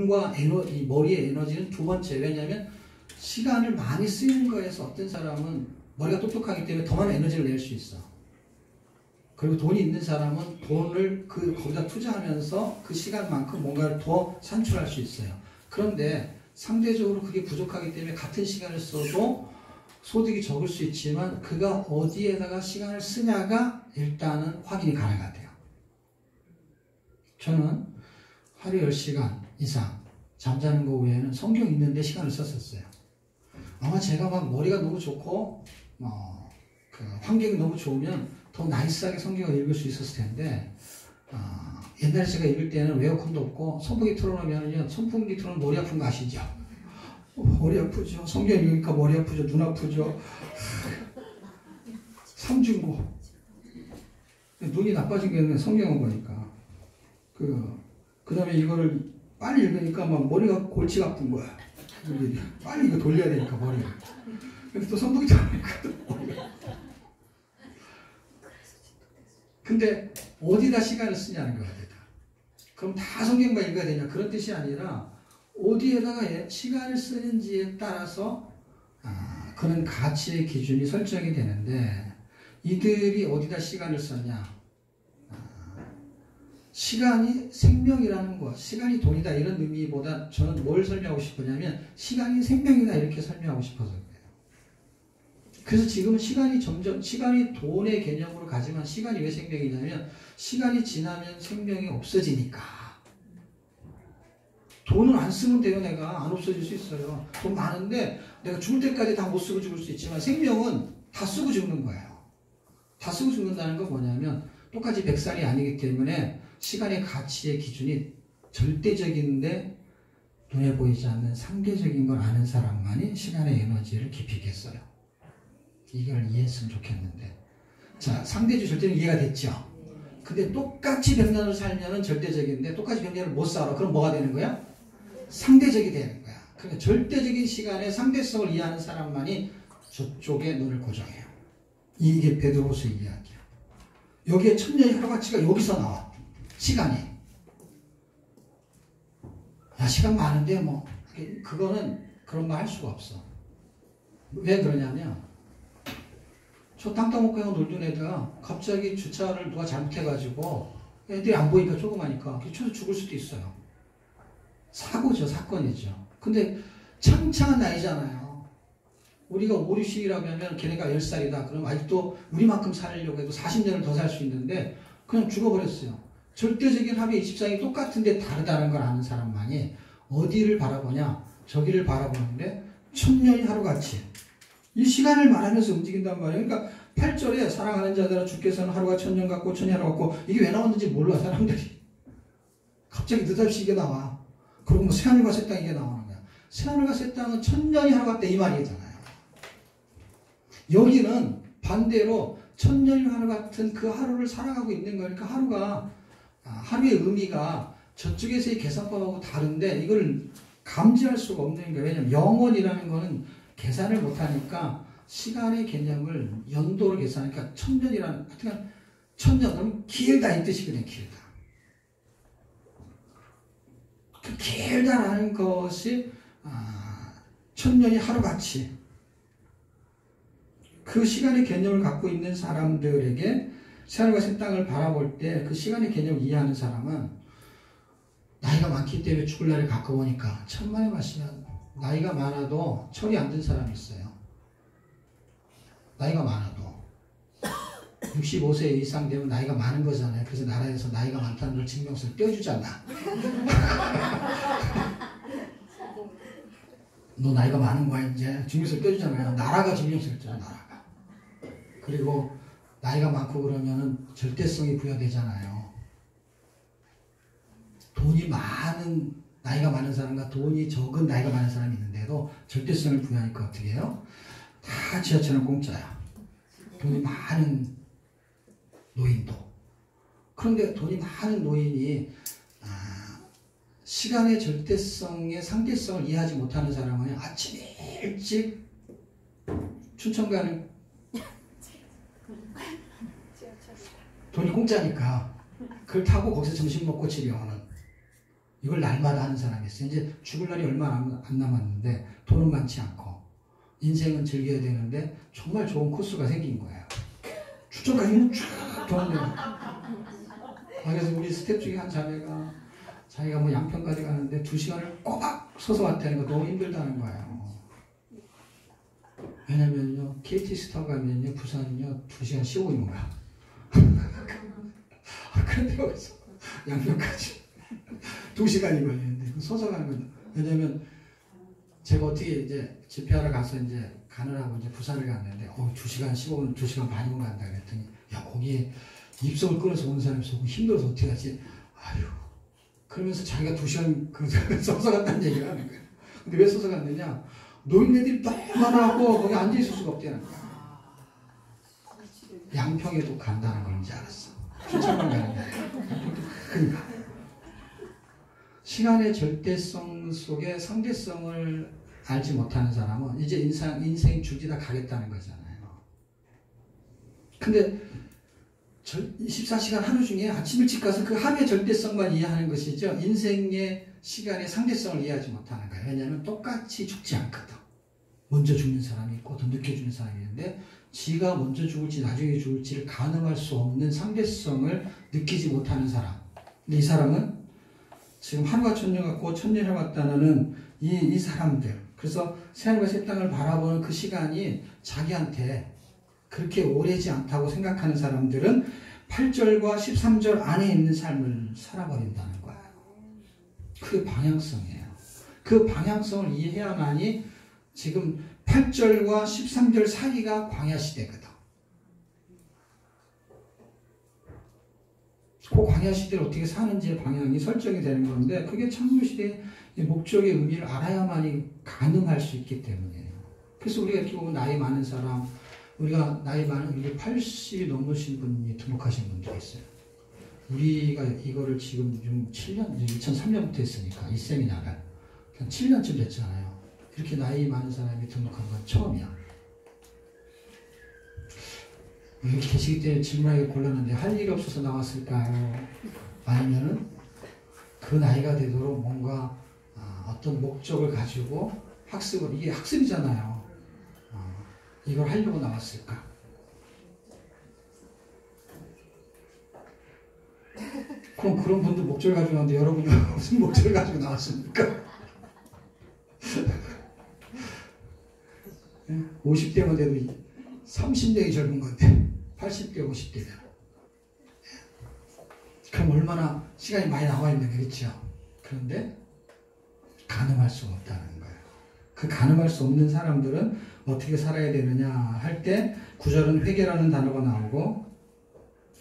돈과 이 머리의 에너지는 두 번째. 왜냐하면 시간을 많이 쓰는 거에서 어떤 사람은 머리가 똑똑하기 때문에 더 많은 에너지를 낼 수 있어. 그리고 돈이 있는 사람은 돈을 거기다 투자하면서 그 시간만큼 뭔가를 더 산출할 수 있어요. 그런데 상대적으로 그게 부족하기 때문에 같은 시간을 써도 소득이 적을 수 있지만 그가 어디에다가 시간을 쓰냐가 일단은 확인이 가능하대요. 저는 하루 10시간 이상 잠자는 거 외에는 성경 읽는데 시간을 썼었어요. 아마 제가 막 머리가 너무 좋고 그 환경이 너무 좋으면 더 나이스하게 성경을 읽을 수 있었을 텐데 옛날에 제가 읽을 때는 에어컨도 없고 선풍기 틀어놓으면 선풍기 틀어놓으면 머리 아픈 거 아시죠? 머리 아프죠. 성경 읽으니까 머리 아프죠. 눈 아프죠. 삼중고. 눈이 나빠진 게 성경을 보니까. 그 다음에 이거를 빨리 읽으니까 막 머리가 골치가 아픈 거야. 빨리 이거 돌려야 되니까 머리를. 그래서 또 선풍기 틀어놓으니까 머리가. 근데 어디다 시간을 쓰냐는 거야. 그럼 다 성경만 읽어야 되냐? 그런 뜻이 아니라 어디에다가 시간을 쓰는지에 따라서 그런 가치의 기준이 설정이 되는데 이들이 어디다 시간을 썼냐? 시간이 생명이라는 것, 시간이 돈이다 이런 의미보다 저는 뭘 설명하고 싶으냐면 시간이 생명이다 이렇게 설명하고 싶어서 그래요. 그래서 지금 시간이 돈의 개념으로 가지만 시간이 왜 생명이냐면 시간이 지나면 생명이 없어지니까. 돈은 안 쓰면 돼요. 내가 안 없어질 수 있어요. 돈 많은데 내가 죽을 때까지 다 못 쓰고 죽을 수 있지만 생명은 다 쓰고 죽는 거예요. 다 쓰고 죽는다는 건 뭐냐면 똑같이 100살이 아니기 때문에 시간의 가치의 기준이 절대적인데 눈에 보이지 않는 상대적인 걸 아는 사람만이 시간의 에너지를 깊이 있겠어요. 이걸 이해했으면 좋겠는데. 자, 상대주의 절대는 이해가 됐죠? 근데 똑같이 100년을 살면은 절대적인데 똑같이 100년을 못 살아. 그럼 뭐가 되는 거야? 상대적이 되는 거야. 그러니까 절대적인 시간의 상대성을 이해하는 사람만이 저쪽에 눈을 고정해요. 이게 베드로후서의 이야기야. 여기에 천년의 하루가치가 여기서 나와. 시간이. 야, 시간 많은데 뭐 그거는 그런 말 할 수가 없어. 왜 그러냐면 저 땅 따먹고 형 놀던 애가 갑자기 주차를 누가 잘못해가지고 애들이 안 보이니까 조그마니까 쳐서 죽을 수도 있어요. 사고죠. 사건이죠. 근데 창창한 나이잖아요. 우리가 5, 60이라고 하면 걔네가 10살이다. 그럼 아직도 우리만큼 살려고 해도 40년을 더 살 수 있는데 그냥 죽어버렸어요. 절대적인 하루의 24시간이 똑같은데 다르다는 걸 아는 사람만이 어디를 바라보냐? 저기를 바라보는데 천년이 하루같이 이 시간을 말하면서 움직인단 말이에요. 그러니까 8절에 사랑하는 자들아 주께서는 하루가 천년 같고 천년 하루 같고 이게 왜 나왔는지 몰라 사람들이. 갑자기 느닷없이 이게 나와. 그리고 뭐 새하늘과 새 땅 이게 나오는 거야. 새하늘과 새 땅은 천년이 하루 같다 이 말이잖아요. 여기는 반대로 천년이 하루 같은 그 하루를 살아가고 있는 거니까 하루의 의미가 저쪽에서의 계산법하고 다른데 이걸 감지할 수가 없는 거예요. 왜냐하면 영원이라는 거는 계산을 못하니까 시간의 개념을 연도로 계산하니까 천년이라는 하여튼 천년은 길다 이 뜻이거든요. 길다. 그 길다라는 것이 천년이 하루같이 그 시간의 개념을 갖고 있는 사람들에게 새하늘과 새 땅을 바라볼 때 그 시간의 개념을 이해하는 사람은 나이가 많기 때문에 죽을 날이 가까우니까 천만에 마시면 나이가 많아도 철이 안 든 사람이 있어요. 나이가 많아도 65세 이상 되면 나이가 많은 거잖아요. 그래서 나라에서 나이가 많다는 걸 증명서를 떼어주잖아. 너 나이가 많은 거야 이제 증명서를 떼어주잖아요. 나라가 증명서를 떼잖아. 나라가. 그리고 나이가 많고 그러면은 절대성이 부여되잖아요. 돈이 많은 나이가 많은 사람과 돈이 적은 나이가 많은 사람이 있는데도 절대성을 부여하니까 어떻게 해요? 다 지하철은 공짜야. 돈이 많은 노인도. 그런데 돈이 많은 노인이 시간의 절대성의 상대성을 이해하지 못하는 사람은 아침 일찍 춘천 가는 돈이 공짜니까 그걸 타고 거기서 점심 먹고 집에 오는 이걸 날마다 하는 사람이 있어요. 이제 죽을 날이 얼마 안 남았는데 돈은 많지 않고 인생은 즐겨야 되는데 정말 좋은 코스가 생긴 거예요. 추천까지는 쫙 도는데. 그래서 우리 스텝 중에 한 자매가 자기가 뭐 양평까지 가는데 2시간을 꼬박 서서 왔다는 거 너무 힘들다는 거예요. 왜냐면요, KTX 타고 가면요, 부산은요, 2시간 15분인가. 그런데 어디서 양평까지 2시간이 걸리는데, 서서 가는 거죠. 왜냐면, 제가 어떻게 이제 집회하러 가서 이제 가느라고 이제 부산을 갔는데, 2시간 15분, 2시간 반이면 간다 그랬더니, 야, 거기에 입속을 끊어서 온 사람이 있어. 힘들어서 어떻게 하지? 아유. 그러면서 자기가 2시간 서서 갔다는 얘기를 하는 거예요. 근데 왜 서서 갔느냐? 노인네들이 너무 많아갖고 거기 앉아있을 수가 없다는 거야. 양평에도 간다는 걸 이제 알았어. 춘천만 가는 거야. 그러니까 시간의 절대성 속에 상대성을 알지 못하는 사람은 이제 인생 줄기 다 가겠다는 거잖아요. 근데 24시간 하루 중에 아침 일찍 가서 그 하루의 절대성만 이해하는 것이죠. 인생의 시간의 상대성을 이해하지 못하는 거예요. 왜냐하면 똑같이 죽지 않거든. 먼저 죽는 사람이 있고 더 늦게 죽는 사람이 있는데 지가 먼저 죽을지 나중에 죽을지를 가늠할 수 없는 상대성을 느끼지 못하는 사람. 근데 이 사람은 지금 하루가 천년 같고 천년 해왔다는 이 사람들. 그래서 새하늘과 새 땅을 바라보는 그 시간이 자기한테 그렇게 오래지 않다고 생각하는 사람들은 8절과 13절 안에 있는 삶을 살아버린다는 거예요. 그게 방향성이에요. 그 방향성을 이해해야만이 지금 8절과 13절 사이가 광야 시대거든. 그 광야 시대를 어떻게 사는지의 방향이 설정이 되는 건데 그게 창조 시대의 목적의 의미를 알아야만이 가능할 수 있기 때문이에요. 그래서 우리가 이렇게 보면 나이 많은 사람, 우리가 나이 많은, 이게 80이 넘으신 분이 등록하신 분도 있어요. 우리가 이거를 지금 7년, 2003년부터 했으니까, 이 세미나를. 한 7년쯤 됐잖아요. 이렇게 나이 많은 사람이 등록한 건 처음이야. 여기 계시기 때문에 질문하기 곤란한데, 할 일이 없어서 나왔을까요? 아니면은, 그 나이가 되도록 뭔가, 어떤 목적을 가지고 학습을, 이게 학습이잖아요. 이걸 하려고 나왔을까? 그럼 그런 분들 목적을 가지고 나왔는데 여러분은 무슨 목적을 가지고 나왔습니까? 50대만 돼도 30대가 젊은 건데 80대, 50대면 그럼 얼마나 시간이 많이 나와 있는 거겠죠. 그런데 가늠할 수가 없다는 거예요. 그 가늠할 수 없는 사람들은 어떻게 살아야 되느냐 할 때 9절은 회개라는 단어가 나오고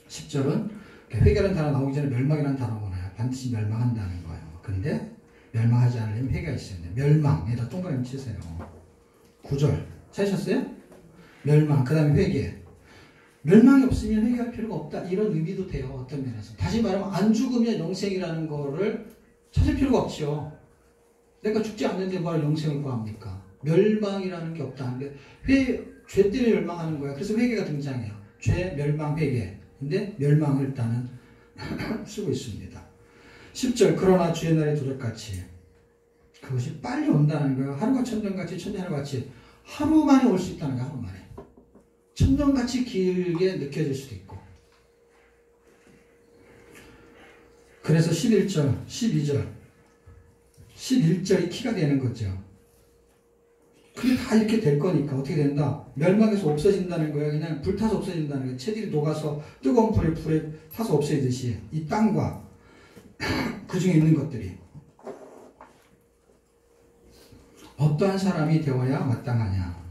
10절은 회개라는 단어 나오기 전에 멸망이라는 단어가 나와요. 반드시 멸망한다는 거예요. 근데 멸망하지 않으려면 회개가 있어야 돼요. 멸망에다 동그라미 치세요. 9절 찾으셨어요? 멸망, 그 다음에 회개. 멸망이 없으면 회개할 필요가 없다. 이런 의미도 돼요. 어떤 면에서. 다시 말하면 안 죽으면 영생이라는 거를 찾을 필요가 없죠. 내가 죽지 않는데 뭘 영생을 구합니까? 멸망이라는 게 없다는데 죄 때문에 멸망하는 거야. 그래서 회개가 등장해요. 죄, 멸망, 회개. 근데 멸망을 일단은 쓰고 있습니다. 10절 그러나 주의 날이 도적같이 그것이 빨리 온다는 거예요. 하루가 천년같이 천년하루같이 하루 만에 올 수 있다는 거예요. 하루 만에. 천년같이 길게 느껴질 수도 있고. 그래서 11절, 12절 11절이 키가 되는 거죠. 그게 다 이렇게 될 거니까 어떻게 된다? 멸망해서 없어진다는 거예요. 그냥 불타서 없어진다는 거예요. 채들이 녹아서 뜨거운 불에 타서 없어지듯이 이 땅과 그 중에 있는 것들이 어떠한 사람이 되어야 마땅하냐.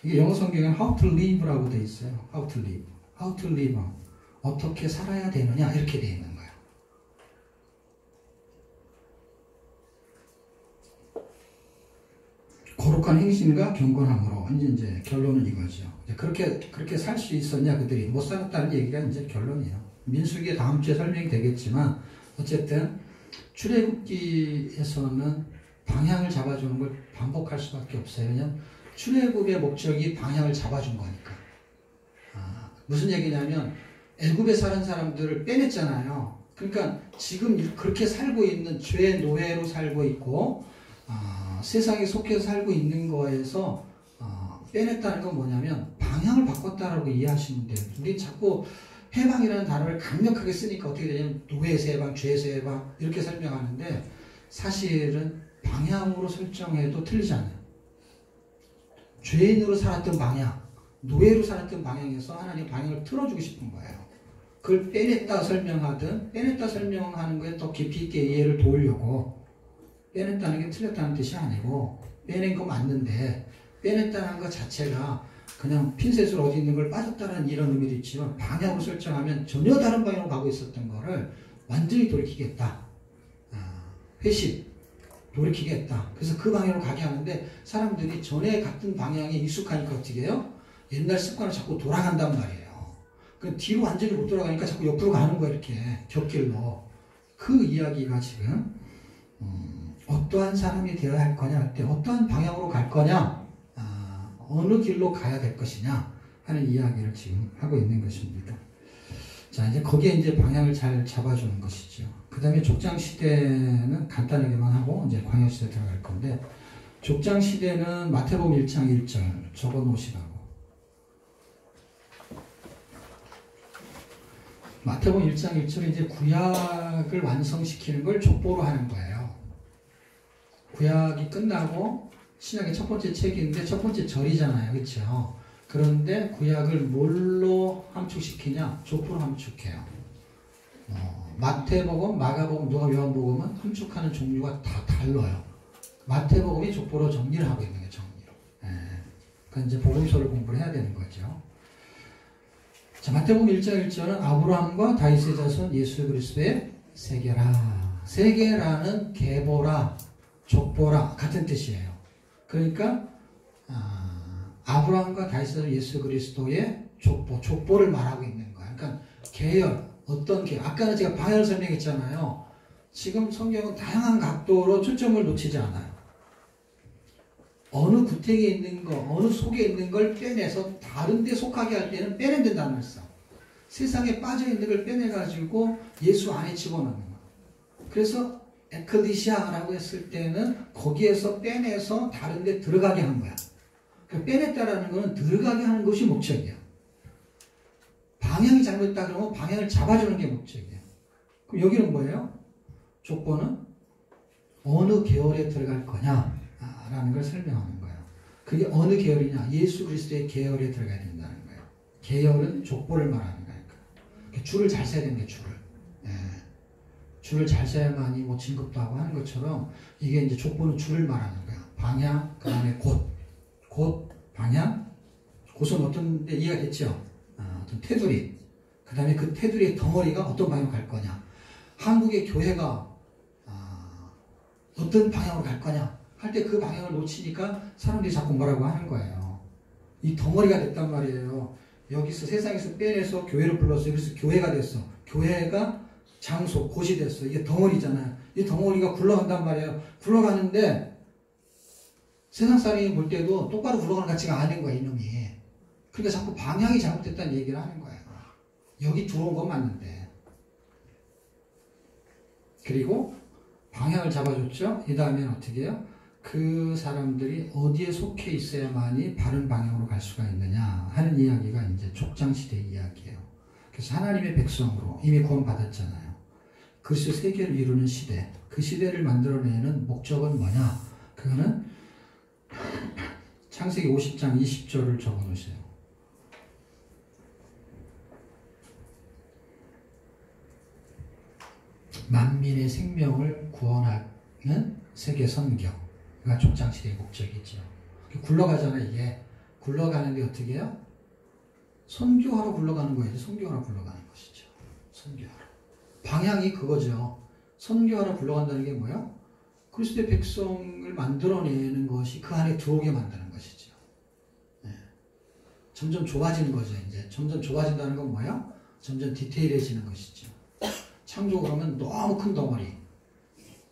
이게 영어 성경에는 how to live라고 되어 있어요. how to live. how to live. 어떻게 살아야 되느냐 이렇게 되어 있는 거예요. 거룩한 행실과 경건함으로 이제 결론은 이거죠. 그렇게 살 수 있었냐 그들이 못 살았다는 얘기가 이제 결론이에요. 민수기의 다음 주에 설명이 되겠지만 어쨌든 출애굽기에서는 방향을 잡아주는 걸 반복할 수밖에 없어요. 왜냐하면 출애굽의 목적이 방향을 잡아준 거니까. 무슨 얘기냐면 애굽에 사는 사람들을 빼냈잖아요. 그러니까 지금 그렇게 살고 있는 죄의 노예로 살고 있고 세상에 속해서 살고 있는 거에서 빼냈다는 건 뭐냐면 방향을 바꿨다라고 이해하시면 돼요. 우리 자꾸 해방이라는 단어를 강력하게 쓰니까 어떻게 되냐면 노예에서 해방, 죄에서 해방 이렇게 설명하는데 사실은 방향으로 설정해도 틀리지 않아요. 죄인으로 살았던 방향, 노예로 살았던 방향에서 하나님 방향을 틀어주고 싶은 거예요. 그걸 빼냈다 설명하든 빼냈다 설명하는 거에 더 깊이 있게 이해를 도우려고 빼냈다는 게 틀렸다는 뜻이 아니고 빼낸 거 맞는데 빼냈다는 것 자체가 그냥 핀셋으로 어디 있는 걸 빠졌다는 이런 의미도 있지만 방향으로 설정하면 전혀 다른 방향으로 가고 있었던 거를 완전히 돌이키겠다. 회식, 돌이키겠다. 그래서 그 방향으로 가게 하는데 사람들이 전에 갔던 방향에 익숙하니까 어떻게 해요? 옛날 습관을 자꾸 돌아간단 말이에요. 그 뒤로 완전히 못 돌아가니까 자꾸 옆으로 가는 거야 이렇게 곁길로. 그 이야기가 지금 어떠한 사람이 되어야 할 거냐 할 때 어떠한 방향으로 갈 거냐 어느 길로 가야 될 것이냐 하는 이야기를 지금 하고 있는 것입니다. 자, 이제 거기에 이제 방향을 잘 잡아주는 것이죠. 그 다음에 족장시대는 간단하게만 하고 이제 광야시대 들어갈 건데 족장시대는 마태복음 1장 1절 적어 놓으시라고. 마태복음 1장 1절은 이제 구약을 완성시키는 걸 족보로 하는 거예요. 구약이 끝나고 신약의 첫 번째 책인데 첫 번째 절이잖아요. 그렇죠? 그런데 구약을 뭘로 함축시키냐? 족보로 함축해요. 마태복음, 마가복음, 누가 요한복음은 함축하는 종류가 다 달라요. 마태복음이 족보로 정리를 하고 있는 거예요. 정리로. 그러니까 이제 복음서를 공부를 해야 되는 거죠. 자, 마태복음 1장 1절은 아브라함과 다윗의 자손 예수 그리스도의 세계라. 세계라는 계보라, 족보라 같은 뜻이에요. 그러니까 아브라함과 다윗의 자손 예수 그리스도의 족보를 말하고 있는 거예요. 그러니까 계열, 어떤 계열. 아까는 제가 방향을 설명했잖아요. 지금 성경은 다양한 각도로 초점을 놓치지 않아요. 어느 구택에 있는 거, 어느 속에 있는 걸 빼내서 다른 데 속하게 할 때는 빼낸다는 말씀. 세상에 빠져있는 걸 빼내가지고 예수 안에 집어넣는 거. 그래서 에클리시아라고 했을 때는 거기에서 빼내서 다른 데 들어가게 한 거야. 그러니까 빼냈다라는 거는 들어가게 하는 것이 목적이야. 방향이 잘못됐다 그러면 방향을 잡아주는 게 목적이야. 그럼 여기는 뭐예요? 족보는 어느 계열에 들어갈 거냐 라는 걸 설명하는 거예요. 그게 어느 계열이냐? 예수 그리스도의 계열에 들어가야 된다는 거예요. 계열은 족보를 말하는 거니까. 줄을 잘 세야 되는 게 줄을. 줄을 잘 세야만이 뭐 진급도 하고 하는 것처럼 이게 이제 족보는 줄을 말하는 거야. 방향, 그 다음에 곳, 방향. 곳은 어떤 데 이해가 됐죠? 어떤 테두리. 그 다음에 그 테두리의 덩어리가 어떤 방향으로 갈 거냐. 한국의 교회가 어떤 방향으로 갈 거냐 할 때 그 방향을 놓치니까 사람들이 자꾸 뭐라고 하는 거예요. 이 덩어리가 됐단 말이에요. 여기서 세상에서 빼내서 교회를 불렀어요. 그래서 교회가 됐어. 교회가 장소, 곳이 됐어. 이게 덩어리잖아요. 이 덩어리가 굴러간단 말이에요. 굴러가는데 세상 사람이 볼 때도 똑바로 굴러가는 것 같지가 않은 거야, 이놈이. 그러니까 자꾸 방향이 잘못됐다는 얘기를 하는 거예요. 여기 들어온 건 맞는데. 그리고 방향을 잡아줬죠. 이 다음에는 어떻게 해요? 그 사람들이 어디에 속해 있어야만이 바른 방향으로 갈 수가 있느냐 하는 이야기가 이제 족장시대 이야기예요. 그래서 하나님의 백성으로 이미 구원받았잖아요. 그리스도 세계를 이루는 시대, 그 시대를 만들어내는 목적은 뭐냐? 그거는 창세기 50장 20절을 적어놓으세요. 만민의 생명을 구원하는 세계 선교가 족장시대의 목적이죠. 굴러가잖아 이게. 굴러가는데 어떻게 해요? 선교하러 굴러가는 거예요. 선교하러 굴러가는 것이죠. 선교하러. 방향이 그거죠. 선교하러 굴러간다는 게 뭐야? 그리스도의 백성을 만들어내는 것이 그 안에 들어오게 만드는 것이죠. 네. 점점 좁아지는 거죠. 이제 점점 좁아진다는 건 뭐야? 점점 디테일해지는 것이죠. 창조 그러면 너무 큰 덩어리.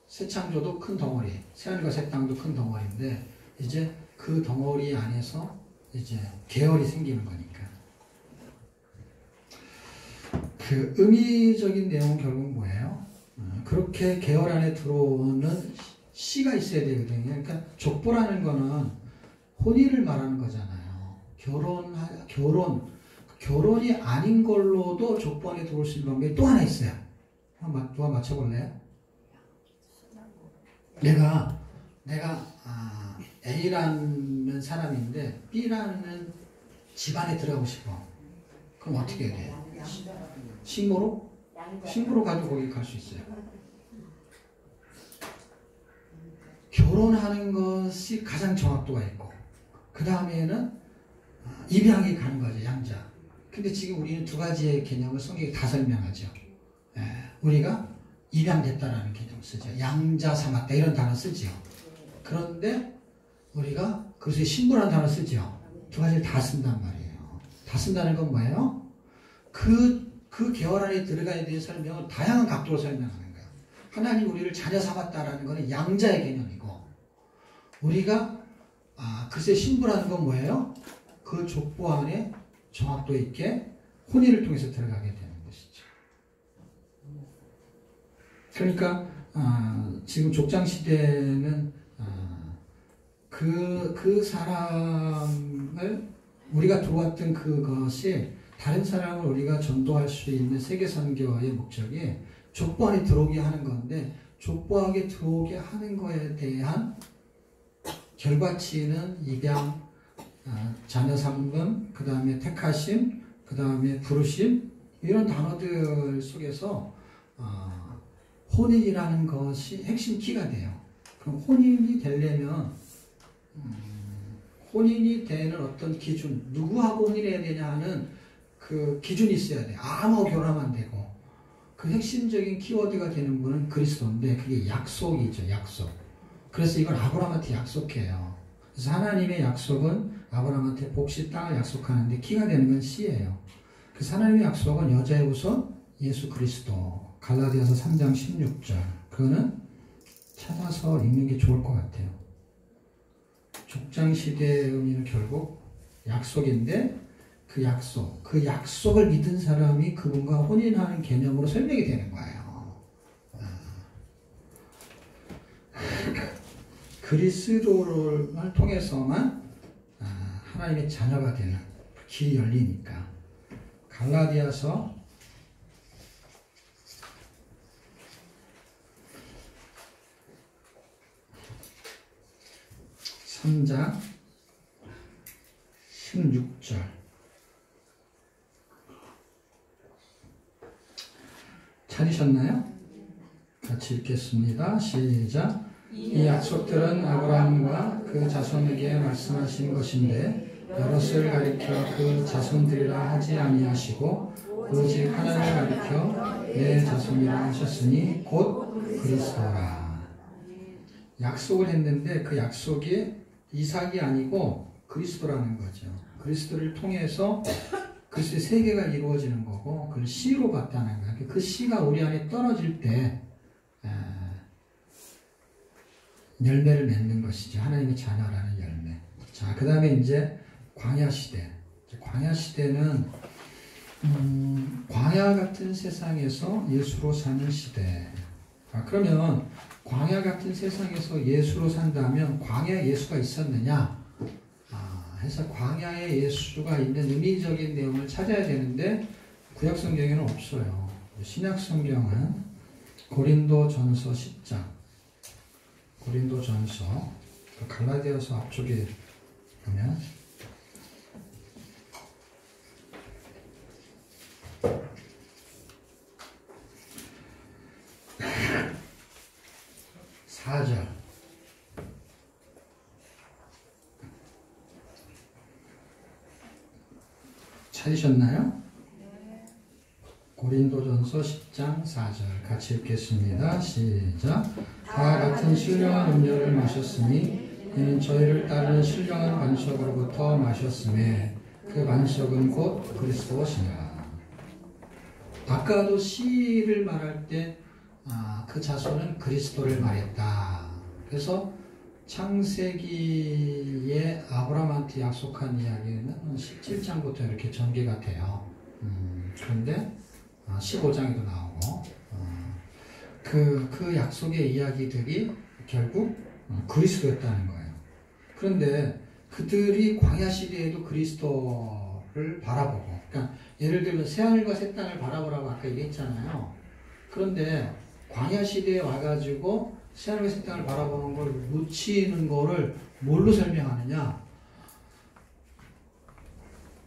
새 창조도 큰 덩어리. 새하늘과 새 땅도 큰 덩어리인데 이제 그 덩어리 안에서 이제 계열이 생기는 거니까. 그 의미적인 내용은 결국 뭐예요? 그렇게 계열 안에 들어오는 씨가 있어야 되거든요. 그러니까 족보라는 거는 혼인을 말하는 거잖아요. 결혼이 아닌 걸로도 족보 안에 들어올 수 있는 방법이 또 하나 있어요. 누가 맞춰볼래요? 내가 A라는 사람인데 B라는 집안에 들어가고 싶어. 그럼 어떻게 해야 돼요? 신고로? 신고로 가도 거기 갈 수 있어요. 결혼하는 것이 가장 정확도가 있고 그 다음에는 입양이 가는 거죠. 양자. 근데 지금 우리는 두 가지의 개념을 성경이 다 설명하죠. 우리가 입양됐다라는 개념을 쓰죠. 양자 삼았다 이런 단어 쓰죠. 그런데 우리가 그래서 신부라는 단어 쓰죠. 두 가지를 다 쓴단 말이에요. 다 쓴다는 건 뭐예요? 그 계열 안에 들어가야 될 설명은 다양한 각도로 설명하는 거예요. 하나님 우리를 자녀 삼았다라는 것은 양자의 개념이고 우리가 글쎄 신부라는 건 뭐예요? 그 족보 안에 정확도 있게 혼인을 통해서 들어가게 되는 것이죠. 그러니까 지금 족장 시대는 그 사람을 우리가 들어왔던 그것이 다른 사람을 우리가 전도할 수 있는 세계 선교의 목적이 족보 안에 들어오게 하는 건데 족보 안에 들어오게 하는 거에 대한 결과치는 입양, 자녀 삼금, 그 다음에 택하심, 그 다음에 부르심 이런 단어들 속에서 혼인이라는 것이 핵심 키가 돼요. 그럼 혼인이 되려면 혼인이 되는 어떤 기준, 누구하고 혼인해야 되냐 하는 그 기준이 있어야 돼요. 아무하고 결혼하면 안 되고 그 핵심적인 키워드가 되는 분은 그리스도인데 그게 약속이죠. 약속. 그래서 이걸 아브라함한테 약속해요. 그래서 하나님의 약속은 아브라함한테 복시 땅을 약속하는데 키가 되는 건 씨예요. 그래서 하나님의 약속은 여자의 우선 예수 그리스도. 갈라디아서 3장 16절. 그거는 찾아서 읽는 게 좋을 것 같아요. 족장 시대의 의미는 결국 약속인데 그 약속을 믿은 사람이 그분과 혼인하는 개념으로 설명이 되는 거예요. 그리스도를 통해서만 하나님의 자녀가 되는 길이 열리니까. 갈라디아서 3장 16절 찾으셨나요? 같이 읽겠습니다. 시작. 이 약속들은 아브라함과 그 자손에게 말씀하신 것인데 여럿을 가리켜 그 자손들이라 하지 아니하시고 오직 하나님을 가리켜 내 자손이라 하셨으니 곧 그리스도라. 약속을 했는데 그 약속이 이삭이 아니고 그리스도라는 거죠. 그리스도를 통해서 그리스도의 세계가 이루어지는 거고 그걸 씨로 봤다는 거예요. 그 씨가 우리 안에 떨어질 때 열매를 맺는 것이죠. 하나님의 자녀라는 열매. 자, 그 다음에 이제 광야 시대. 광야 시대는 광야 같은 세상에서 예수로 사는 시대. 그러면 광야 같은 세상에서 예수로 산다면 광야에 예수가 있었느냐? 해서 광야에 예수가 있는 의미적인 내용을 찾아야 되는데 구약 성경에는 없어요. 신약 성경은 고린도전서 10장, 고린도전서 갈라디아서 앞쪽에 보면 (4절) 찾으셨나요? 고린도전서 10장 4절 같이 읽겠습니다. 시작. 다 같은 신령한 음료를 마셨으니 이는 저희를 따르는 신령한 반석으로부터 마셨음에 그 반석은 곧 그리스도시니라. 아까도 씨를 말할 때 그 자손은 그리스도를 말했다. 그래서 창세기에 아브라함한테 약속한 이야기는 17장부터 이렇게 전개가 돼요. 그런데 15장에도 나오고 그 약속의 이야기들이 결국 그리스도였다는 거예요. 그런데 그들이 광야 시대에도 그리스도를 바라보고, 그러니까 예를 들면 새하늘과 새 땅을 바라보라고 아까 얘기했잖아요. 그런데 광야 시대에 와가지고 새하늘과 새 땅을 바라보는 걸 놓치는 거를 뭘로 설명하느냐?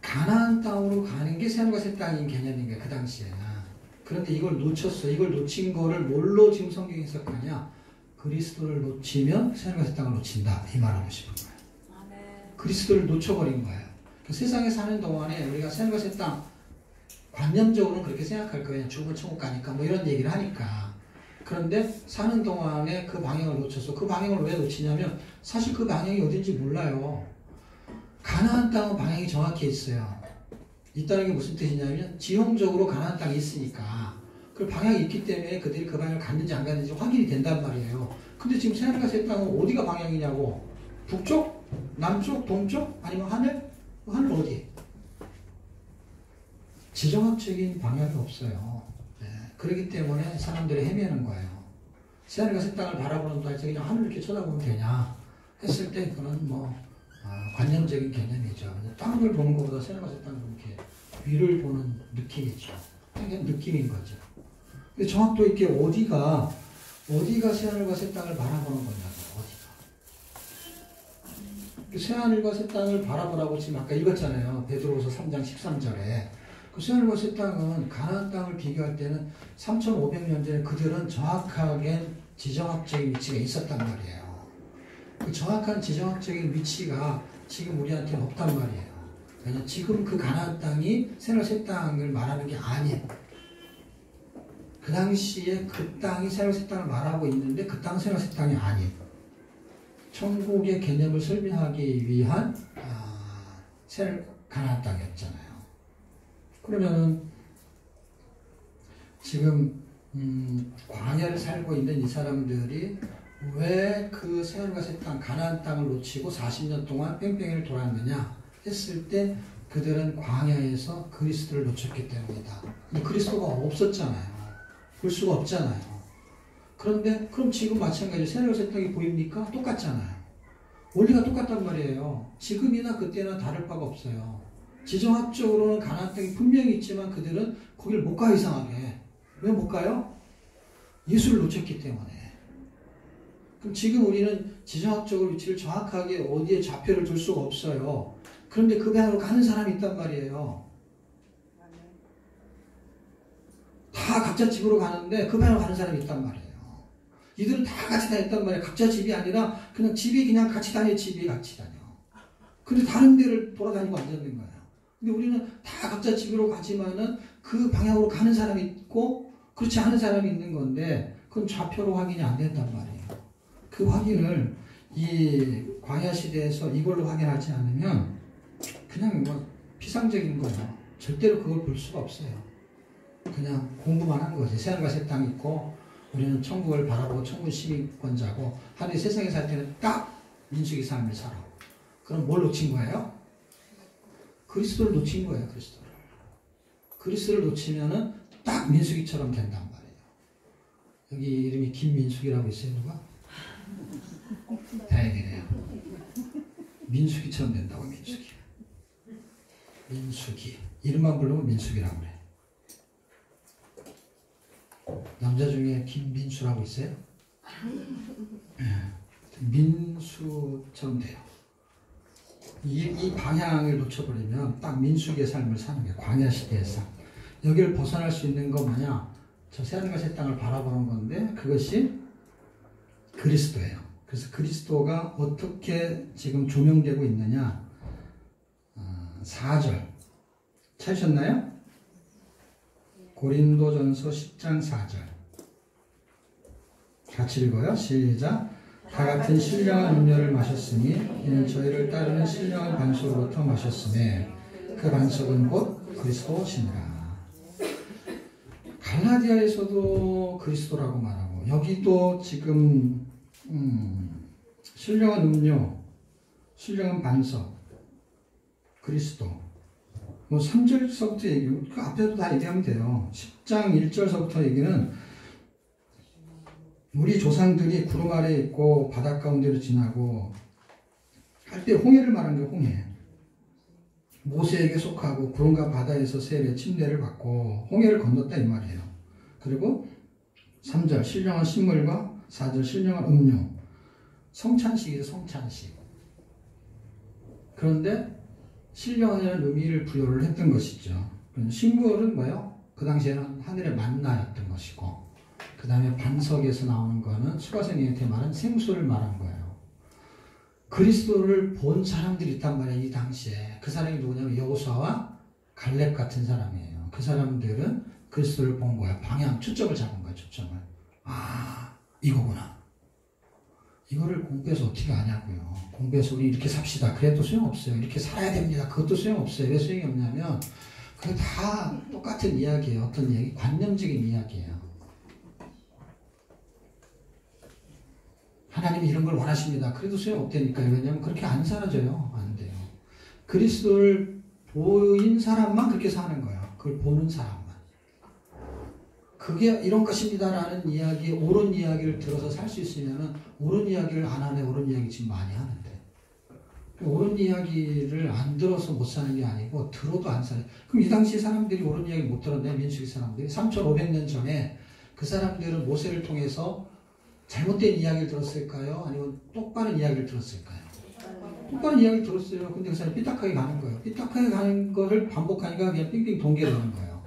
가나안 땅으로 가는 게 새하늘과 새 땅인 개념인 거예요, 그 당시에는. 그런데 이걸 놓쳤어. 이걸 놓친 거를 뭘로 지금 성경이 해석하냐? 그리스도를 놓치면 새하늘과 새 땅을 놓친다. 이 말하고 싶은 거예요. 그리스도를 놓쳐버린 거예요. 그 세상에 사는 동안에 우리가 새하늘과 새 땅, 관념적으로는 그렇게 생각할 거예요. 죽으면 천국 가니까 뭐 이런 얘기를 하니까. 그런데 사는 동안에 그 방향을 놓쳐서, 그 방향을 왜 놓치냐면 사실 그 방향이 어딘지 몰라요. 가나안 땅은 방향이 정확히 있어요. 있다는 게 무슨 뜻이냐면 지형적으로 가나안 땅이 있으니까 그 방향이 있기 때문에 그들이 그 방향을 갔는지 안 갔는지 확인이 된단 말이에요. 근데 지금 새하늘과 새 땅은 어디가 방향이냐고? 북쪽? 남쪽? 동쪽? 아니면 하늘? 하늘 어디? 지정학적인 방향이 없어요. 네. 그렇기 때문에 사람들이 헤매는 거예요. 새하늘과 새 땅을 바라보는 도대체 그냥 하늘 이렇게 쳐다보면 되냐 했을 때 그건 관념적인 개념이죠. 땅을 보는 것보다 새하늘과 새 땅을 이렇게 위를 보는 느낌이죠. 그냥 느낌인 거죠. 근데 정확도 있게 어디가 새하늘과 새 땅을 바라보는 거냐고. 새하늘과 새 땅을 바라보라고 지금 아까 읽었잖아요. 베드로후서 3장 13절에. 그 새하늘과 새 땅은 가나안 땅을 비교할 때는 3,500년 전에 그들은 정확하게 지정학적인 위치가 있었단 말이에요. 그 정확한 지정학적인 위치가 지금 우리한테는 없단 말이에요. 왜냐하면 지금 그 가나안 땅이 새하늘과 새 땅을 말하는 게 아니에요. 그 당시에 그 땅이 새하늘과 새 땅을 말하고 있는데 그 땅은 새하늘과 새 땅이 아니에요. 천국의 개념을 설명하기 위한 가나안 땅이었잖아요. 그러면은 지금 광야를 살고 있는 이 사람들이 왜 그 새하늘과 새 땅, 가나안 땅을 놓치고 40년 동안 뺑뺑이를 돌았느냐 했을 때 그들은 광야에서 그리스도를 놓쳤기 때문이다. 근데 그리스도가 없었잖아요. 볼 수가 없잖아요. 그런데 그럼 지금 마찬가지로 새하늘과 새 땅이 보입니까? 똑같잖아요. 원리가 똑같단 말이에요. 지금이나 그때나 다를 바가 없어요. 지정학적으로는 가나안 땅이 분명히 있지만 그들은 거기를 못 가요, 이상하게. 왜 못 가요? 예수를 놓쳤기 때문에. 그럼 지금 우리는 지정학적으로 위치를 정확하게 어디에 좌표를 둘 수가 없어요. 그런데 그 방향으로 가는 사람이 있단 말이에요. 다 각자 집으로 가는데 그 방향으로 가는 사람이 있단 말이에요. 이들은 다 같이 다녔단 말이에요. 각자 집이 아니라 그냥 집이 그냥 같이 다녀, 집이 같이 다녀. 근데 다른 데를 돌아다니고 앉았는 거예요. 근데 우리는 다 각자 집으로 가지만은 그 방향으로 가는 사람이 있고 그렇지 않은 사람이 있는 건데 그건 좌표로 확인이 안 된단 말이에요. 그 확인을 이 광야 시대에서 이걸로 확인하지 않으면 그냥 뭐 피상적인 거예요. 절대로 그걸 볼 수가 없어요. 그냥 공부만 한 거지. 새하늘과 새 땅이 있고 우리는 천국을 바라보고 천국 시민권자고 하늘이 세상에 살 때는 딱 민수기 삶을 살아. 그럼 뭘 놓친 거예요? 그리스도를 놓친 거예요. 그리스도를 놓치면은 딱 민수기처럼 된단 말이에요. 여기 이름이 김민숙이라고 있어요, 누가? 다행이네요. 민숙이처럼 된다고, 민숙이. 이름만 부르면 민숙이라고 그래. 남자 중에 김민수라고 있어요? 네. 민수처럼 돼요. 이 방향을 놓쳐버리면 딱 민수기의 삶을 사는 거예요. 광야 시대의 삶. 여기를 벗어날 수 있는 거 뭐냐? 저 새하늘과 새 땅을 바라보는 건데 그것이 그리스도예요. 그래서 그리스도가 어떻게 지금 조명되고 있느냐? 4절 찾으셨나요? 고린도전서 10장 4절 같이 읽어요. 시작. 다 같은 신령한 음료를 마셨으니 이는 저희를 따르는 신령한 반석으로부터 마셨으며 그 반석은 곧 그리스도시니라. 갈라디아에서도 그리스도라고 말하고 여기도 지금 신령한 음료, 신령한 반석, 그리스도. 뭐 3절서부터 얘기하고 그 앞에도 다 얘기하면 돼요. 10장 1절서부터 얘기는 우리 조상들이 구름 아래에 있고 바닷 가운데로 지나고 할 때 홍해를 말한 게 홍해. 모세에게 속하고 구름과 바다에서 세례 침례를 받고 홍해를 건넜다 이 말이에요. 그리고 3절 신령한 식물과 4절 신령한 음료. 성찬식이죠. 성찬식. 그런데 신령한 의미를 부여를 했던 것이죠. 식물은 뭐예요? 그 당시에는 하늘의 만나였던 것이고 그 다음에 반석에서 나오는 거는 수가성경한테 말한 생수를 말한 거예요. 그리스도를 본 사람들이 있단 말이에요. 이 당시에. 그 사람이 누구냐면 여호수아와 갈렙 같은 사람이에요. 그 사람들은 그리스도를 본 거야. 방향, 초점을 잡은 거야. 초점을. 아, 이거구나. 이거를 공부해서 어떻게 아냐고요. 공부해서 우리 이렇게 삽시다. 그래도 소용없어요. 이렇게 살아야 됩니다. 그것도 소용없어요. 왜 소용이 없냐면 그게 다 똑같은 이야기예요. 어떤 이야기? 관념적인 이야기예요. 하나님이 이런 걸 원하십니다. 그래도 소용없다니까요. 왜냐하면 그렇게 안 사라져요. 안 돼요. 그리스도를 보인 사람만 그렇게 사는 거예요. 그걸 보는 사람만. 그게 이런 것입니다라는 이야기, 옳은 이야기를 들어서 살 수 있으면은 옳은 이야기를 안 하네. 옳은 이야기 지금 많이 하는데. 옳은 이야기를 안 들어서 못 사는 게 아니고 들어도 안 사요. 그럼 이 당시 사람들이 옳은 이야기 못 들었네. 민수기 사람들이. 3,500년 전에 그 사람들은 모세를 통해서 잘못된 이야기를 들었을까요? 아니면 똑바른 이야기를 들었을까요? 똑바른 이야기를 들었어요. 근데 그 사람이 삐딱하게 가는 거예요. 삐딱하게 가는 거를 반복하니까 그냥 빙빙 동계를 하는 거예요.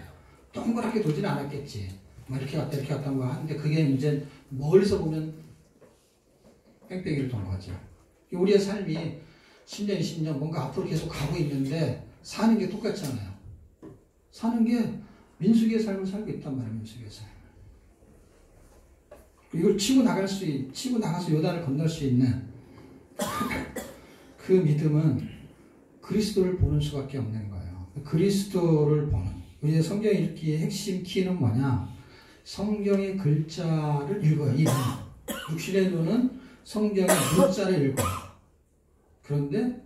동그랗게 돌지는 않았겠지. 뭐 이렇게 갔다 이렇게 갔다 거 하는데 그게 이제 멀리서 보면 뺑뺑이를 도는 거죠. 우리의 삶이 10년, 20년 뭔가 앞으로 계속 가고 있는데 사는 게 똑같잖아요. 사는 게 민수기의 삶을 살고 있단 말이에요. 민수기의 삶. 이걸 치고 나가서 요단을 건널 수 있는 그 믿음은 그리스도를 보는 수밖에 없는 거예요. 그리스도를 보는. 우리의 성경 읽기의 핵심 키는 뭐냐? 성경의 글자를 읽어요. 이 눈. 육신의 눈은 성경의 문자를 읽어요. 그런데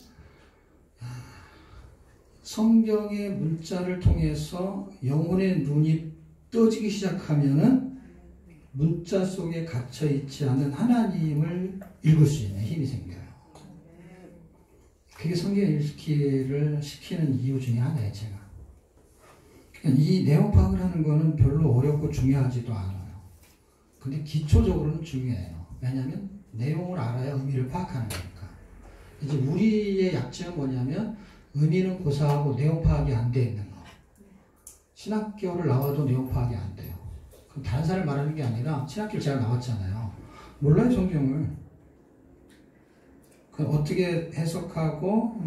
성경의 문자를 통해서 영혼의 눈이 떠지기 시작하면은 문자 속에 갇혀있지 않은 하나님을 읽을 수 있는 힘이 생겨요. 그게 성경 읽기를 시키는 이유 중에 하나예요, 제가. 그러니까 이 내용 파악을 하는 거는 별로 어렵고 중요하지도 않아요. 근데 기초적으로는 중요해요. 왜냐하면 내용을 알아야 의미를 파악하는 거니까. 이제 우리의 약점은 뭐냐면 의미는 고사하고 내용 파악이 안 돼 있는 거. 신학교를 나와도 내용 파악이 안 돼요. 다른 사람을 말하는 게 아니라 신학교를 제가 나왔잖아요. 몰라요, 성경을. 어떻게 해석하고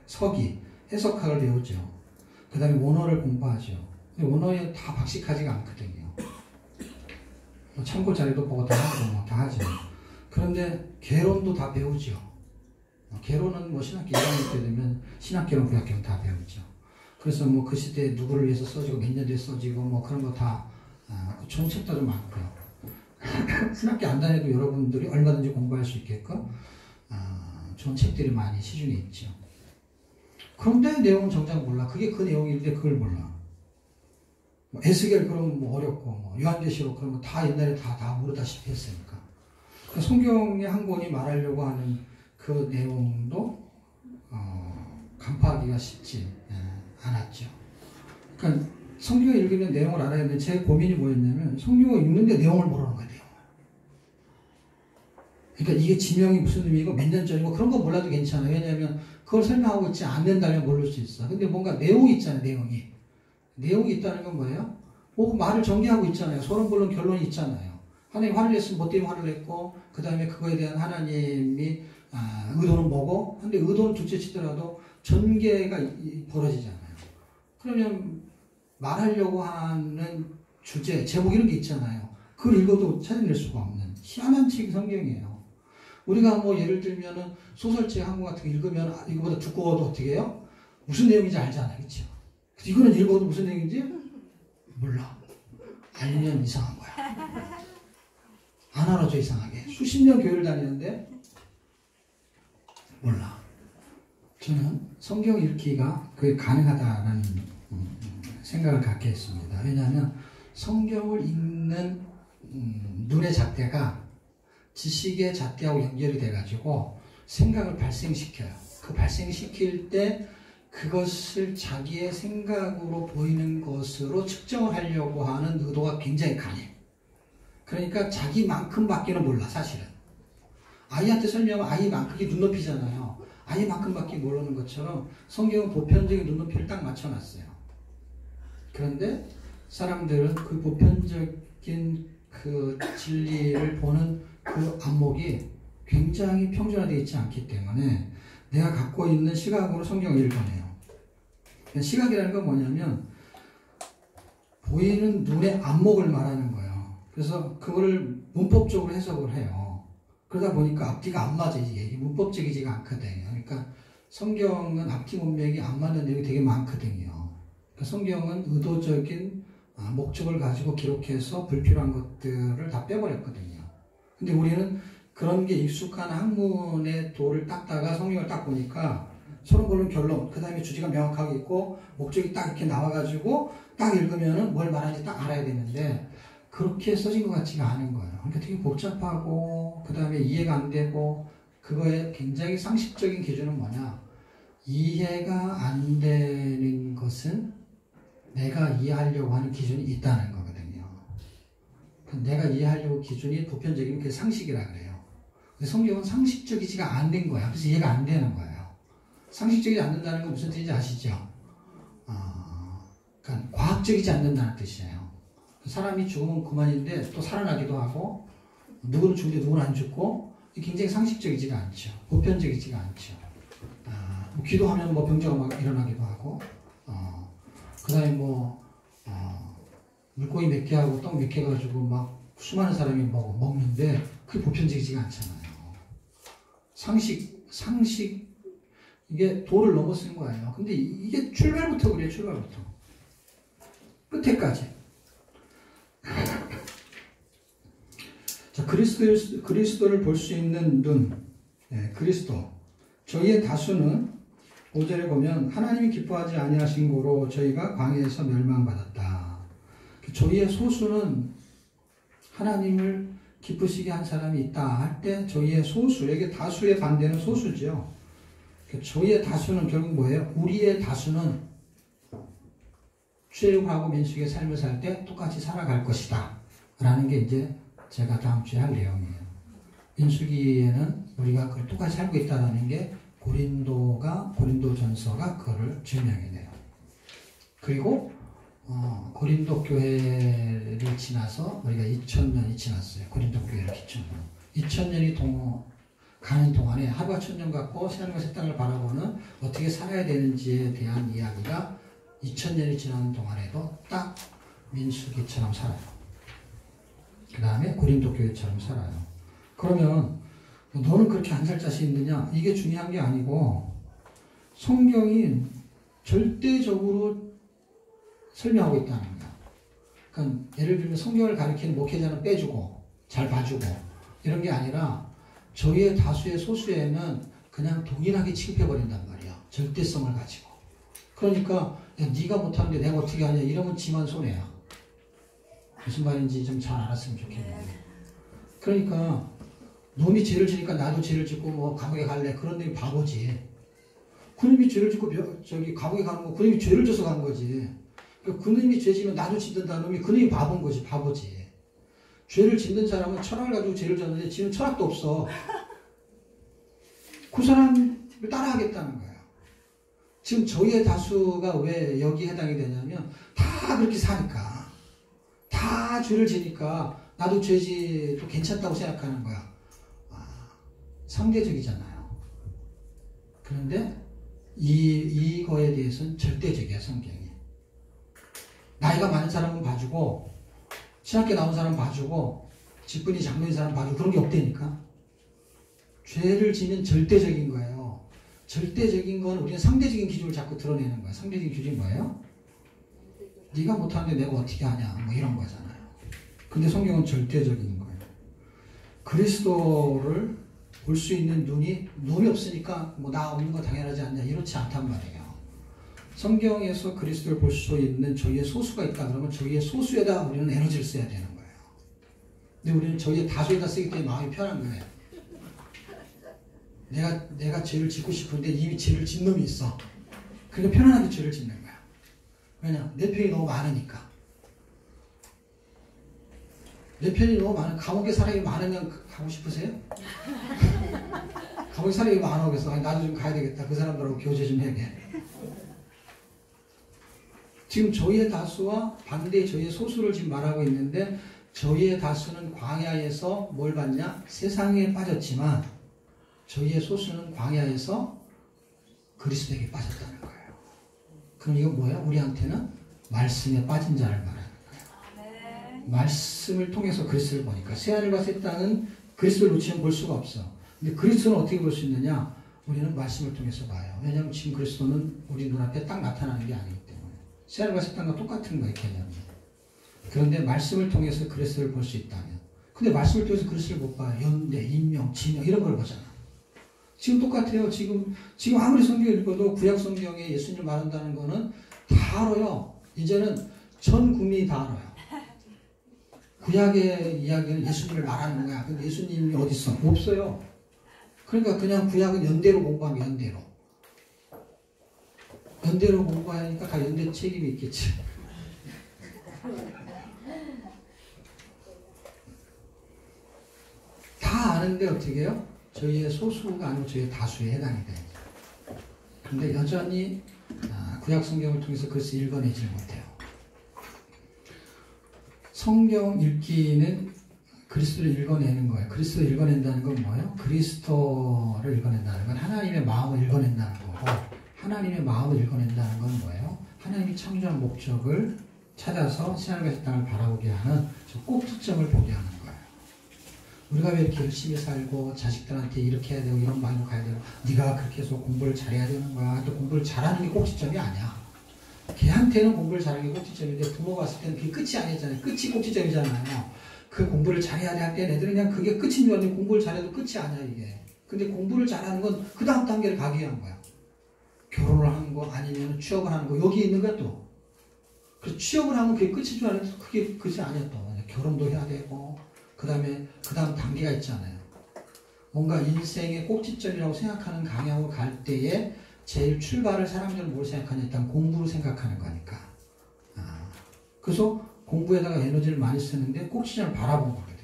서기, 해석학을 배우죠. 그 다음에 원어를 공부하죠. 근데 원어에 다 박식하지가 않거든요. 참고 자료도 보고 다 하고 다 하죠. 그런데 개론도 다 배우죠. 개론은 뭐 신학교 1학년 때 되면 신학개론, 구약개론 다 배우죠. 그래서 뭐 그 시대에 누구를 위해서 써지고 몇 년 뒤에 써지고 뭐 그런 거 다 좋은 책들도 많고요. 신학교 안 다녀도 여러분들이 얼마든지 공부할 수 있게끔 좋은 책들이 많이 시중에 있죠. 그런데 내용은 정작 몰라. 그게 그 내용인데 그걸 몰라. 뭐 에스겔 그러면 뭐 어렵고 뭐 요한계시록 그러면 다 옛날에 다 모르다시피 했으니까. 그 성경의 한 권이 말하려고 하는 그 내용도 간파하기가 쉽지 않았죠. 그러니까 성경을 읽으면 내용을 알아야 되는데 제 고민이 뭐였냐면 성경을 읽는데 내용을 모르는 거예요. 그러니까 이게 지명이 무슨 의미고 몇 년 전이고 그런 거 몰라도 괜찮아요. 왜냐하면 그걸 설명하고 있지 않는다면 모를 수 있어. 근데 뭔가 내용이 있잖아요. 내용이 있다는 건 뭐예요? 뭐 말을 전개하고 있잖아요. 소론불론 결론이 있잖아요. 하나님 화를 냈으면 뭐 때문에 화를 냈고 그 다음에 그거에 대한 하나님이 의도는 뭐고 근데 의도는 둘째치더라도 전개가 벌어지잖아요. 그러면 말하려고 하는 주제, 제목 이런 게 있잖아요. 그걸 읽어도 찾아낼 수가 없는 희한한 책이 성경이에요. 우리가 뭐 예를 들면은 소설책 한 권 같은 거 읽으면 이거보다 두꺼워도 어떻게 해요? 무슨 내용인지 알잖아요. 그렇죠? 이거는 읽어도 무슨 내용인지 몰라. 알면 이상한 거야. 안 알아줘 이상하게. 수십 년 교회를 다니는데 몰라. 저는 성경 읽기가 그게 가능하다라는 생각을 갖게 했습니다. 왜냐하면 성경을 읽는 눈의 잣대가 지식의 잣대하고 연결이 돼가지고 생각을 발생시켜요. 그 발생시킬 때 그것을 자기의 생각으로 보이는 것으로 측정을 하려고 하는 의도가 굉장히 강해요. 그러니까 자기만큼밖에는 몰라, 사실은. 아이한테 설명하면 아이만큼, 그게 눈높이잖아요. 아이만큼밖에 모르는 것처럼 성경은 보편적인 눈높이를 딱 맞춰놨어요. 그런데 사람들은 그 보편적인 그 진리를 보는 그 안목이 굉장히 평준화되어 있지 않기 때문에 내가 갖고 있는 시각으로 성경을 읽어내요. 시각이라는 건 뭐냐면 보이는 눈의 안목을 말하는 거예요. 그래서 그거를 문법적으로 해석을 해요. 그러다 보니까 앞뒤가 안 맞아. 이게 문법적이지가 않거든요. 그러니까 성경은 앞뒤 문맥이 안 맞는 내용이 되게 많거든요. 그러니까 성경은 의도적인 목적을 가지고 기록해서 불필요한 것들을 다 빼버렸거든요. 근데 우리는 그런 게 익숙한 학문의 도를 닦다가 성경을 딱 보니까 서론, 본론, 결론, 그 다음에 주제가 명확하게 있고 목적이 딱 이렇게 나와가지고 딱 읽으면은 뭘 말하는지 딱 알아야 되는데 그렇게 써진 것 같지가 않은 거예요. 그러니까 되게 복잡하고 그 다음에 이해가 안 되고 그거의 굉장히 상식적인 기준은 뭐냐? 이해가 안 되는 것은 내가 이해하려고 하는 기준이 있다는 거거든요. 내가 이해하려고 기준이 보편적인 그 상식이라 그래요. 근데 성경은 상식적이지가 않는 거야. 그래서 이해가 안 되는 거예요. 상식적이지 않는다는 건 무슨 뜻인지 아시죠? 그러니까 과학적이지 않는다는 뜻이에요. 사람이 죽으면 그만인데 또 살아나기도 하고 누구는 죽는데 누구는 안 죽고 굉장히 상식적이지가 않죠. 보편적이지가 않죠. 뭐 기도하면 뭐 병자가 막 일어나기도 하고 그 다음에 물고기 몇 개 하고 떡 몇 개 가지고 막 수많은 사람이 먹는데 그게 보편적이지가 않잖아요. 상식 이게 도를 넘어선 거예요. 근데 이게 출발부터 그래요. 출발부터 끝에까지. 자, 그리스도를 볼 수 있는 눈, 그리스도. 저희의 다수는 5절에 보면 하나님이 기뻐하지 아니하신 고로 저희가 광야에서 멸망받았다. 저희의 소수는 하나님을 기쁘시게 한 사람이 있다 할 때 저희의 소수에게 다수의 반대는 소수죠. 저희의 다수는 결국 뭐예요? 우리의 다수는 출애굽하고 민수기의 삶을 살 때 똑같이 살아갈 것이다 라는 게 이제 제가 다음 주에 할 내용이에요. 민수기에는 우리가 그걸 똑같이 살고 있다는 게 고린도전서가 그거를 증명해내요. 그리고 고린도 교회를 지나서 우리가 2000년이 지났어요. 고린도 교회를 기준으로 2000년이 가는 동안에 하루가 1000년 같고 하늘과 새 땅을 바라보는 어떻게 살아야 되는지에 대한 이야기가 2000년이 지나는 동안에도 딱 민수기처럼 살아요. 그 다음에 고린도 교회처럼 살아요. 그러면 너는 그렇게 안 살 자신 있느냐? 이게 중요한 게 아니고 성경이 절대적으로 설명하고 있다는 거야. 그러니까 예를 들면 성경을 가리키는 목회자는 빼주고 잘 봐주고 이런 게 아니라 저희의 다수의 소수에는 그냥 동일하게 취급해버린단 말이야. 절대성을 가지고. 그러니까 야, 네가 못하는데 내가 어떻게 하냐 이러면 지만 손해야. 무슨 말인지 좀 잘 알았으면 좋겠는데. 그러니까 놈이 죄를 지니까 나도 죄를 짓고 뭐 감옥에 갈래. 그런 놈이 바보지. 그놈이 죄를 짓고 감옥에 가는 거 그놈이 죄를 져서 간 거지. 그러니까 그놈이 죄 지면 나도 짓는다는 놈이 그놈이 바본 거지. 바보지. 죄를 짓는 사람은 철학을 가지고 죄를 졌는데 지는 철학도 없어. 그 사람을 따라하겠다는 거예요. 지금 저희의 다수가 왜 여기에 해당이 되냐면 다 그렇게 사니까. 다 죄를 지니까 나도 죄지도 괜찮다고 생각하는 거야. 상대적이잖아요. 그런데 이거에 대해서는 절대적이야, 성경이. 나이가 많은 사람은 봐주고 신학교 나온 사람 봐주고 직분이 장로인 사람 봐주고 그런 게 없다니까. 죄를 지면 절대적인 거예요. 절대적인 건 우리는 상대적인 기준을 자꾸 드러내는 거야. 상대적인 기준이 뭐예요? 네가 못하는데 내가 어떻게 하냐 뭐 이런 거잖아요. 근데 성경은 절대적인 거예요. 그리스도를 볼 수 있는 눈이 없으니까 뭐 나 없는 거 당연하지 않냐 이렇지 않단 말이에요. 성경에서 그리스도를 볼 수 있는 저희의 소수가 있다 그러면 저희의 소수에다 우리는 에너지를 써야 되는 거예요. 근데 우리는 저희의 다수에다 쓰기 때문에 마음이 편한 거예요. 내가 죄를 짓고 싶은데 이미 죄를 짓는 놈이 있어. 그러니까 편안하게 죄를 짓는 거야. 왜냐? 내 편이 너무 많으니까. 내 편이 너무 많은, 감옥에 사람이 많으면 가고 싶으세요? 감옥에 사람이 많아 그래서 나도 좀 가야 되겠다. 그 사람들하고 교제 좀 해야겠. 지금 저희의 다수와 반대의 저희의 소수를 지금 말하고 있는데 저희의 다수는 광야에서 뭘 받냐? 세상에 빠졌지만 저희의 소수는 광야에서 그리스도에게 빠졌다는 거예요. 그럼 이건 뭐야? 우리한테는 말씀에 빠진 자를 말하는 거예요. 말씀을 통해서 그리스도를 보니까 새하늘과 새 땅은 그리스도를 놓치면 볼 수가 없어. 근데 그리스도는 어떻게 볼 수 있느냐? 우리는 말씀을 통해서 봐요. 왜냐하면 지금 그리스도는 우리 눈앞에 딱 나타나는 게 아니기 때문에. 새하늘과 새 땅과 똑같은 거예요, 개념이. 그런데 말씀을 통해서 그리스도를 볼 수 있다면. 근데 말씀을 통해서 그리스도를 못 봐요. 연대, 인명, 지명 이런 걸 보잖아. 지금 똑같아요. 지금 아무리 성경을 읽어도 구약 성경에 예수님을 말한다는 거는 다 알아요. 이제는 전 국민이 다 알아요. 구약의 이야기는 예수님을 말하는 거야. 근데 예수님이 어디 있어? 없어요. 그러니까 그냥 구약은 연대로 공부하면 연대로 공부하니까 다 연대 책임이 있겠지. 다 아는데 어떻게 해요? 저희의 소수가 아니고 저희의 다수에 해당이 돼요. 근데 여전히 구약 성경을 통해서 그것을 읽어내지 못해요. 성경 읽기는 그리스도를 읽어내는 거예요. 그리스도를 읽어낸다는 건 뭐예요? 그리스도를 읽어낸다는 건 하나님의 마음을 읽어낸다는 거고, 하나님의 마음을 읽어낸다는 건 뭐예요? 하나님이 창조한 목적을 찾아서 새하늘과 새 땅을 바라보게 하는 꼭지점을 보게 하는 거예요. 우리가 왜 이렇게 열심히 살고 자식들한테 이렇게 해야 되고 이런 방향으로 가야 되고 네가 그렇게 해서 공부를 잘해야 되는 거야. 또 공부를 잘하는 게 꼭지점이 아니야. 걔한테는 공부를 잘하는 게 꼭지점인데 부모가 봤을 때는 그게 끝이 아니잖아요. 끝이 꼭지점이잖아요. 그 공부를 잘해야 될 때는 애들은 그냥 그게 끝인 줄 알았는데 공부를 잘해도 끝이 아니야 이게. 근데 공부를 잘하는 건 그 다음 단계를 가기 위한 거야. 결혼을 하는 거 아니면 취업을 하는 거 여기 있는 거야 또. 그래서 취업을 하면 그게 끝인 줄 알았는데 그게 끝이 아니야 또. 결혼도 해야 되고 그 다음 단계가 있잖아요. 뭔가 인생의 꼭지점이라고 생각하는 방향으로 갈 때에 제일 출발을 사람들은 뭘 생각하냐? 일단 공부로 생각하는 거니까. 그래서 공부에다가 에너지를 많이 쓰는데 꼭지점을 바라본 거거든요.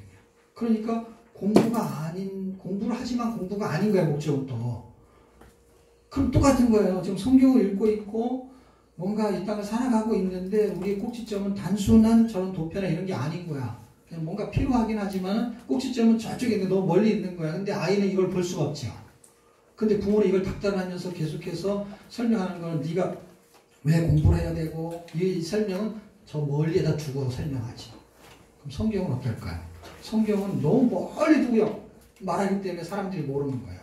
그러니까 공부를 하지만 공부가 아닌 거야, 목적은 또. 그럼 똑같은 거예요. 지금 성경을 읽고 있고 뭔가 이 땅을 살아가고 있는데 우리의 꼭지점은 단순한 저런 도표나 이런 게 아닌 거야. 그냥 뭔가 필요하긴 하지만 꼭지점은 저쪽에 있는데 너무 멀리 있는 거야. 근데 아이는 이걸 볼 수가 없죠. 근데 부모는 이걸 닥달하면서 계속해서 설명하는 거는 네가 왜 공부를 해야 되고 이 설명은 저 멀리에다 두고 설명하지. 그럼 성경은 어떨까요? 성경은 너무 멀리 두고요. 말하기 때문에 사람들이 모르는 거예요.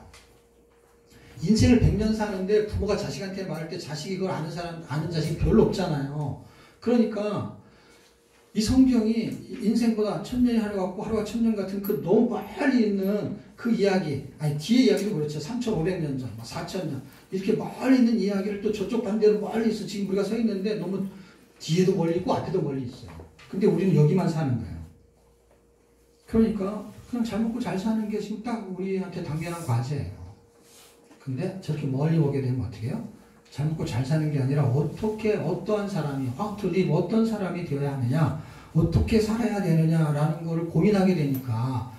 인생을 100년 사는데 부모가 자식한테 말할 때 자식이 그걸 아는 자식이 별로 없잖아요. 그러니까 이 성경이 인생보다 1000년이 하루 같고 하루가 1000년 같은 그 너무 멀리 있는 그 이야기, 아니 뒤에 이야기도 그렇죠. 3500년 전, 4000년 이렇게 멀리 있는 이야기를 또 저쪽 반대로 멀리 있어. 지금 우리가 서 있는데 너무 뒤에도 멀리 있고 앞에도 멀리 있어요. 근데 우리는 여기만 사는 거예요. 그러니까 그냥 잘 먹고 잘 사는 게 지금 딱 우리한테 당연한 과제예요. 근데 저렇게 멀리 오게 되면 어떻게 해요? 잘 먹고 잘 사는 게 아니라 어떻게 어떠한 사람이 how to live 어떤 사람이 되어야 하느냐 어떻게 살아야 되느냐라는 거를 고민하게 되니까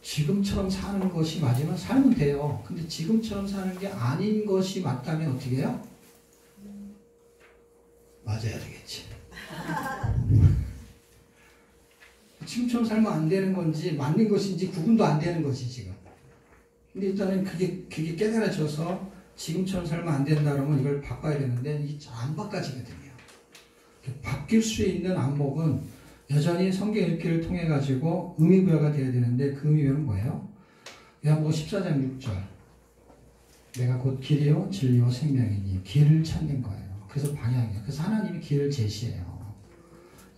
지금처럼 사는 것이 맞으면 살면 돼요. 근데 지금처럼 사는 게 아닌 것이 맞다면 어떻게 해요? 맞아야 되겠지. 지금처럼 살면 안 되는 건지 맞는 것인지 구분도 안 되는 것이 지금. 근데 일단은 그게 깨달아져서 지금처럼 살면 안 된다 그러면 이걸 바꿔야 되는데 이게 잘 안 바꿔지거든요. 바뀔 수 있는 안목은 여전히 성경 읽기를 통해 가지고 의미부여가 돼야 되는데 그 의미부여는 뭐예요? 요한복음 14장 6절 내가 곧 길이요 진리요 생명이니 길을 찾는 거예요. 그래서 방향이에요. 그래서 하나님이 길을 제시해요.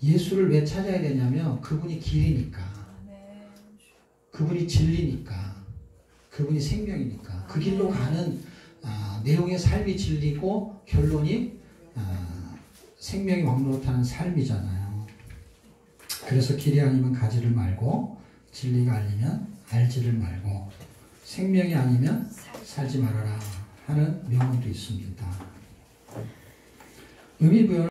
예수를 왜 찾아야 되냐면 그분이 길이니까. 그분이 진리니까, 그분이 생명이니까 그 길로 가는 내용의 삶이 진리고 결론이 생명이 왕노릇하는 삶이잖아요. 그래서 길이 아니면 가지를 말고 진리가 아니면 알지를 말고 생명이 아니면 살지 말아라 하는 명언도 있습니다. 의미부여